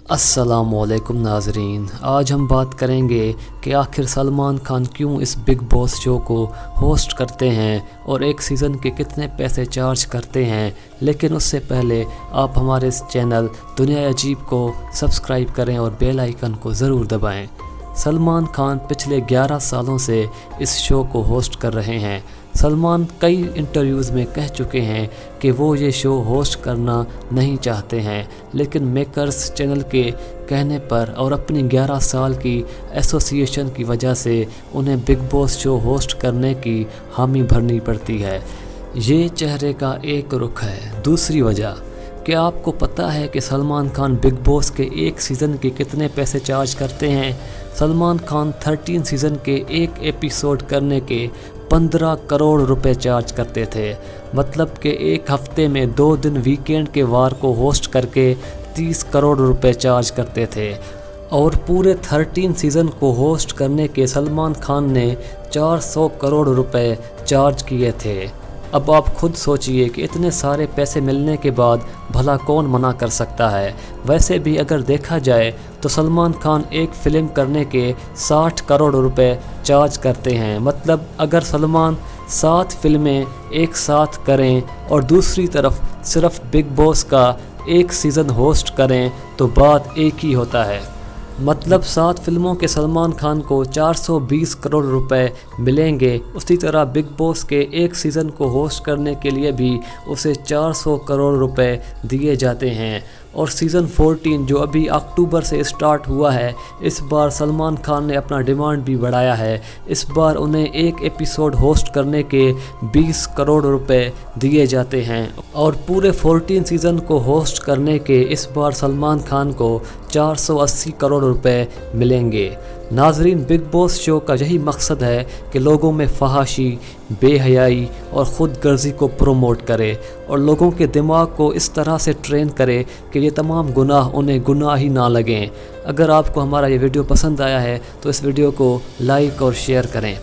السلام علیکم ناظرین، آج ہم بات کریں گے کہ آخر سلمان خان کیوں اس بگ باس شو کو ہوسٹ کرتے ہیں اور ایک سیزن کے کتنے پیسے چارج کرتے ہیں۔ لیکن اس سے پہلے آپ ہمارے اس چینل دنیا عجیب کو سبسکرائب کریں اور بیل آئیکن کو ضرور دبائیں۔ سلمان خان پچھلے 11 سالوں سے اس شو کو ہوسٹ کر رہے ہیں۔ سلمان کئی انٹرویوز میں کہہ چکے ہیں کہ وہ یہ شو ہوسٹ کرنا نہیں چاہتے ہیں، لیکن میکرز چینل کے کہنے پر اور اپنی 11 سال کی ایسوسی ایشن کی وجہ سے انہیں بگ باس شو ہوسٹ کرنے کی حامی بھرنی پڑتی ہے۔ یہ چہرے کا ایک رخ ہے۔ دوسری وجہ، کیا آپ کو پتہ ہے کہ سلمان خان بگ باس کے ایک سیزن کے کتنے پیسے چارج کرتے ہیں؟ سلمان خان 13 سیزن کے ایک ایپیسوڈ کرنے کے 15 کروڑ روپے چارج کرتے تھے، مطلب کہ ایک ہفتے میں 2 دن ویکینڈ کے وار کو ہوسٹ کر کے 30 کروڑ روپے چارج کرتے تھے، اور پورے 13 سیزن کو ہوسٹ کرنے کے سلمان خان نے 400 کروڑ روپے چارج کیے تھے۔ اب آپ خود سوچئے کہ اتنے سارے پیسے ملنے کے بعد بھلا کون منع کر سکتا ہے؟ ویسے بھی اگر دیکھا جائے تو سلمان خان ایک فلم کرنے کے 60 کروڑ روپے چارج کرتے ہیں، مطلب اگر سلمان 7 فلمیں ایک ساتھ کریں اور دوسری طرف صرف بگ باس کا ایک سیزن ہوسٹ کریں تو بات ایک ہی ہوتا ہے۔ مطلب 7 فلموں کے سلمان خان کو 420 کروڑ روپے ملیں گے۔ اسی طرح بگ باس کے ایک سیزن کو ہوسٹ کرنے کے لیے بھی اسے 400 کروڑ روپے دیے جاتے ہیں۔ اور سیزن 14 جو ابھی اکتوبر سے اسٹارٹ ہوا ہے، اس بار سلمان خان نے اپنا ڈیمانڈ بھی بڑھایا ہے۔ اس بار انہیں ایک ایپیسوڈ ہوسٹ کرنے کے 20 کروڑ روپے دیے جاتے ہیں، اور پورے 14 سیزن کو ہوسٹ کرنے کے اس بار سلمان خان کو 480 کروڑ روپے ملیں گے۔ ناظرین، بگ باس شو کا یہی مقصد ہے کہ لوگوں میں فحاشی، بے حیائی اور خود غرضی کو پروموٹ کرے، اور لوگوں کے دماغ کو اس طرح سے ٹرین کرے کہ یہ تمام گناہ انہیں گناہ ہی نہ لگیں۔ اگر آپ کو ہمارا یہ ویڈیو پسند آیا ہے تو اس ویڈیو کو لائک اور شیئر کریں۔